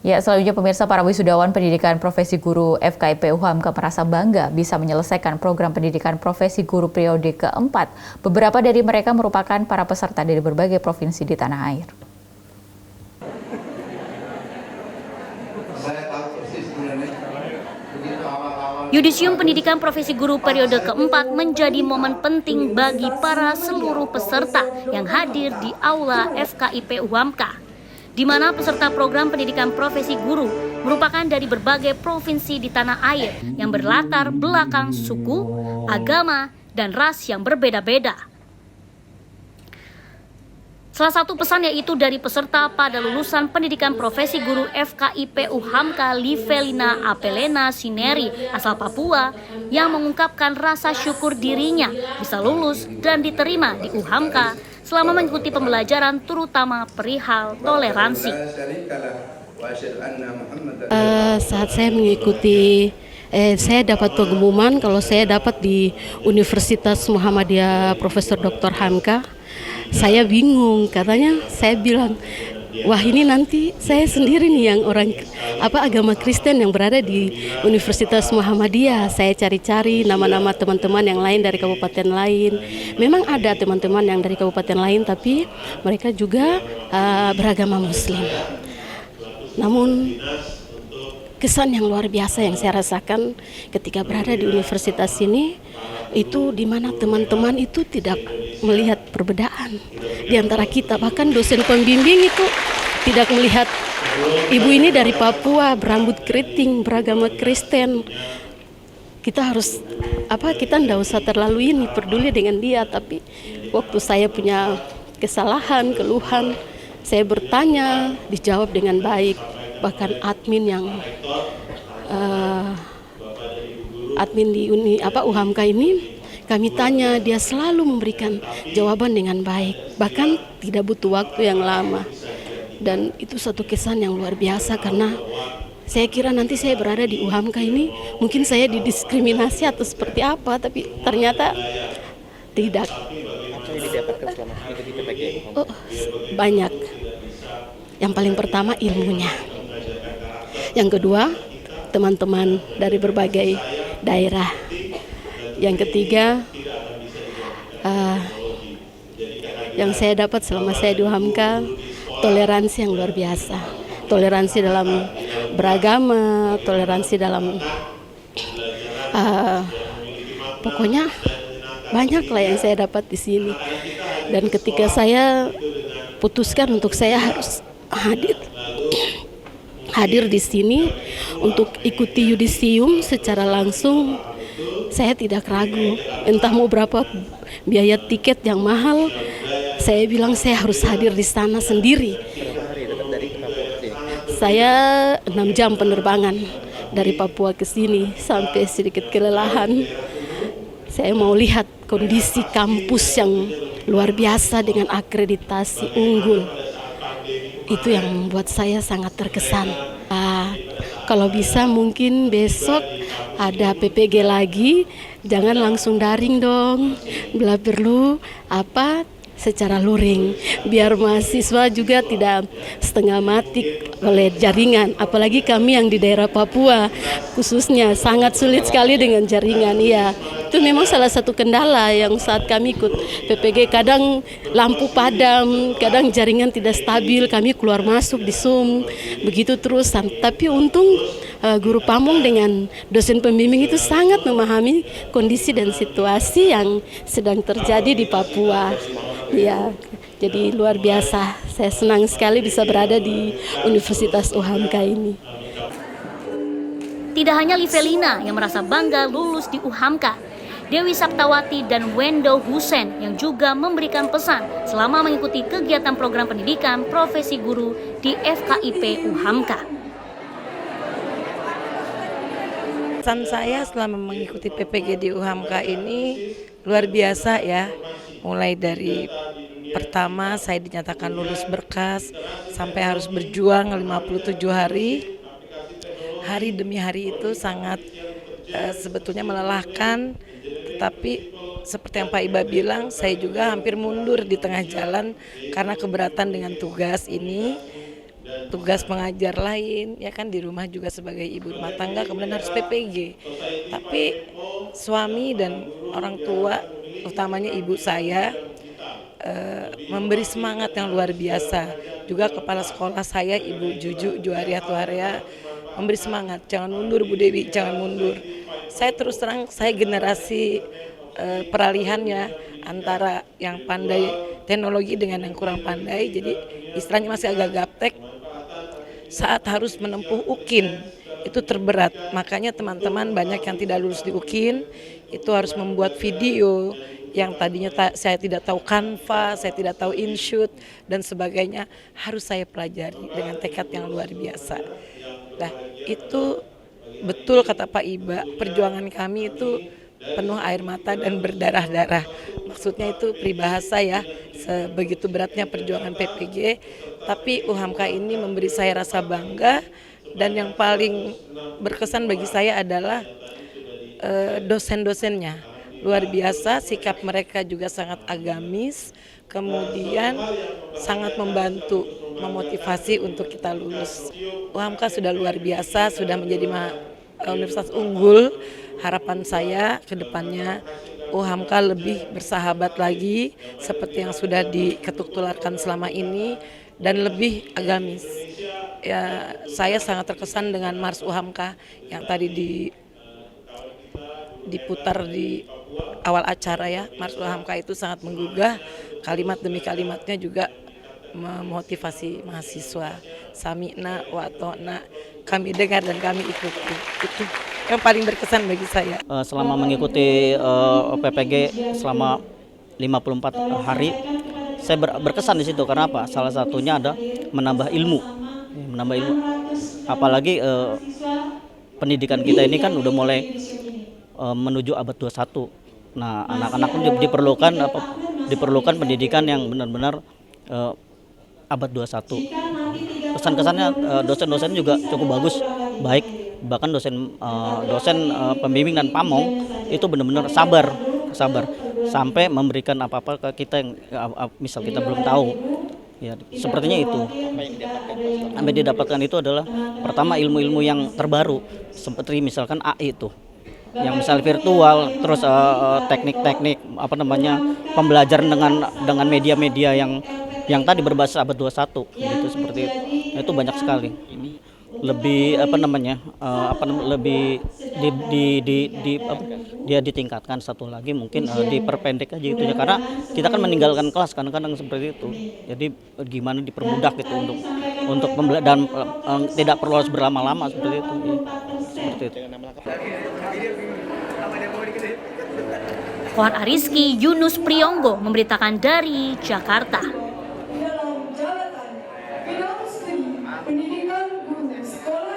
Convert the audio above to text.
Ya, selanjutnya pemirsa, para wisudawan pendidikan profesi guru FKIP UHAMKA merasa bangga bisa menyelesaikan program pendidikan profesi guru periode keempat. Beberapa dari mereka merupakan para peserta dari berbagai provinsi di tanah air. Yudisium Pendidikan Profesi Guru periode keempat menjadi momen penting bagi para seluruh peserta yang hadir di Aula FKIP UHAMKA, di mana peserta program pendidikan profesi guru merupakan dari berbagai provinsi di tanah air yang berlatar belakang suku, agama, dan ras yang berbeda-beda. Salah satu pesan yaitu dari peserta pada lulusan pendidikan profesi guru FKIP UHAMKA Livelina Apelena Sineri asal Papua yang mengungkapkan rasa syukur dirinya bisa lulus dan diterima di UHAMKA selama mengikuti pembelajaran terutama perihal toleransi. Saat saya mengikuti saya dapat pengumuman kalau saya dapat di Universitas Muhammadiyah Profesor Dr. Hamka. Saya bingung, katanya saya bilang, wah ini nanti saya sendiri nih yang orang agama Kristen yang berada di Universitas Muhammadiyah. Saya cari-cari nama-nama teman-teman yang lain dari kabupaten lain. Memang ada teman-teman yang dari kabupaten lain, tapi mereka juga beragama Muslim. Namun kesan yang luar biasa yang saya rasakan ketika berada di universitas ini itu di mana teman-teman itu tidak melihat perbedaan di antara kita. Bahkan dosen pembimbing itu tidak melihat ibu ini dari Papua, berambut keriting, beragama Kristen. Kita harus kita tidak usah terlalu peduli dengan dia, tapi waktu saya punya kesalahan, keluhan, saya bertanya, dijawab dengan baik. Bahkan admin di UHAMKA ini kami tanya, dia selalu memberikan jawaban dengan baik, bahkan tidak butuh waktu yang lama. Dan itu satu kesan yang luar biasa, karena saya kira nanti saya berada di UHAMKA ini mungkin saya didiskriminasi atau seperti apa, tapi ternyata tidak. Apa yang didapatkan selama mengikuti PPG? Banyak. Yang paling pertama ilmunya. Yang kedua, teman-teman dari berbagai daerah. Yang ketiga, yang saya dapat selama saya di UHAMKA, toleransi yang luar biasa. Toleransi dalam beragama, toleransi dalam pokoknya banyak lah yang saya dapat di sini. Dan ketika saya putuskan untuk saya harus hadir di sini untuk ikuti yudisium secara langsung, saya tidak ragu. Entah mau berapa biaya tiket yang mahal, saya bilang saya harus hadir di sana sendiri. Saya 6 jam penerbangan dari Papua ke sini sampai sedikit kelelahan. Saya mau lihat kondisi kampus yang luar biasa dengan akreditasi unggul. Itu yang membuat saya sangat terkesan. Kalau bisa mungkin besok ada PPG lagi, jangan langsung daring dong. Bila perlu secara luring, biar mahasiswa juga tidak setengah mati oleh jaringan. Apalagi kami yang di daerah Papua khususnya sangat sulit sekali dengan jaringan. Ya, itu memang salah satu kendala yang saat kami ikut PPG. Kadang lampu padam, kadang jaringan tidak stabil, kami keluar masuk di Zoom, begitu terus. Tapi untung guru pamong dengan dosen pembimbing itu sangat memahami kondisi dan situasi yang sedang terjadi di Papua. Ya, jadi luar biasa. Saya senang sekali bisa berada di Universitas UHAMKA ini. Tidak hanya Livelina yang merasa bangga lulus di UHAMKA, Dewi Saktawati dan Wendo Husen yang juga memberikan pesan selama mengikuti kegiatan program pendidikan profesi guru di FKIP UHAMKA. Pesan saya selama mengikuti PPG di UHAMKA ini luar biasa ya. Mulai dari pertama saya dinyatakan lulus berkas sampai harus berjuang 57 hari. Hari demi hari itu sangat sebetulnya melelahkan, tetapi seperti yang Pak Iba bilang, saya juga hampir mundur di tengah jalan karena keberatan dengan tugas ini. tugas mengajar lain, ya kan, di rumah juga sebagai ibu rumah tangga, kemudian harus PPG. Tapi suami dan orang tua, utamanya ibu saya, memberi semangat yang luar biasa. Juga kepala sekolah saya, Ibu Juju Juaria Tuharia, memberi semangat, jangan mundur Bu Dewi, jangan mundur. Saya terus terang, saya generasi peralihannya antara yang pandai teknologi dengan yang kurang pandai, jadi istilahnya masih agak gaptek. Saat harus menempuh UKIN itu terberat, makanya teman-teman banyak yang tidak lulus di UKIN itu harus membuat video yang tadinya saya tidak tahu Canva, saya tidak tahu InShoot dan sebagainya, harus saya pelajari dengan tekad yang luar biasa. Nah, itu betul kata Pak Iba, perjuangan kami itu penuh air mata dan berdarah-darah. Maksudnya itu peribahasa ya, sebegitu beratnya perjuangan PPG, tapi UHAMKA ini memberi saya rasa bangga, dan yang paling berkesan bagi saya adalah dosen-dosennya. Luar biasa, sikap mereka juga sangat agamis, kemudian sangat membantu, memotivasi untuk kita lulus. UHAMKA sudah luar biasa, sudah menjadi universitas unggul. Harapan saya ke depannya UHAMKA lebih bersahabat lagi seperti yang sudah diketuk tularkan selama ini dan lebih agamis. Ya, saya sangat terkesan dengan Mars UHAMKA yang tadi diputar di awal acara ya. Mars UHAMKA itu sangat menggugah, kalimat demi kalimatnya juga memotivasi mahasiswa. Sami'na wa ata'na, kami dengar dan kami ikuti. Itu yang paling berkesan bagi saya. Selama mengikuti PPG selama 54 hari, saya berkesan di situ karena apa? Salah satunya ada menambah ilmu. Apalagi pendidikan kita ini kan udah mulai menuju abad 21. Nah, anak-anak pun diperlukan pendidikan yang benar-benar abad 21. Kesan-kesannya dosen-dosen juga cukup bagus, baik, bahkan dosen pembimbing dan pamong itu benar-benar sabar sampai memberikan apa-apa ke kita yang misal kita belum tahu. Ya, sepertinya itu. Sampai didapatkan itu adalah pertama ilmu-ilmu yang terbaru, seperti misalkan AI itu. Yang misal virtual, terus teknik-teknik pembelajaran dengan media-media yang tadi berbasis abad 21 gitu, seperti itu. Itu banyak sekali. Lebih lebih dia ditingkatkan satu lagi, mungkin diperpendek aja itunya, karena kita kan meninggalkan kelas kadang-kadang seperti itu. Jadi gimana dipermudah gitu untuk pembelajaran, tidak perlu harus berlama-lama seperti itu. Seperti itu. Puan Ariski Yunus Priyonggo memberitakan dari Jakarta. Dalam jabatan Bidang Studi Pendidikan Guru Sekolah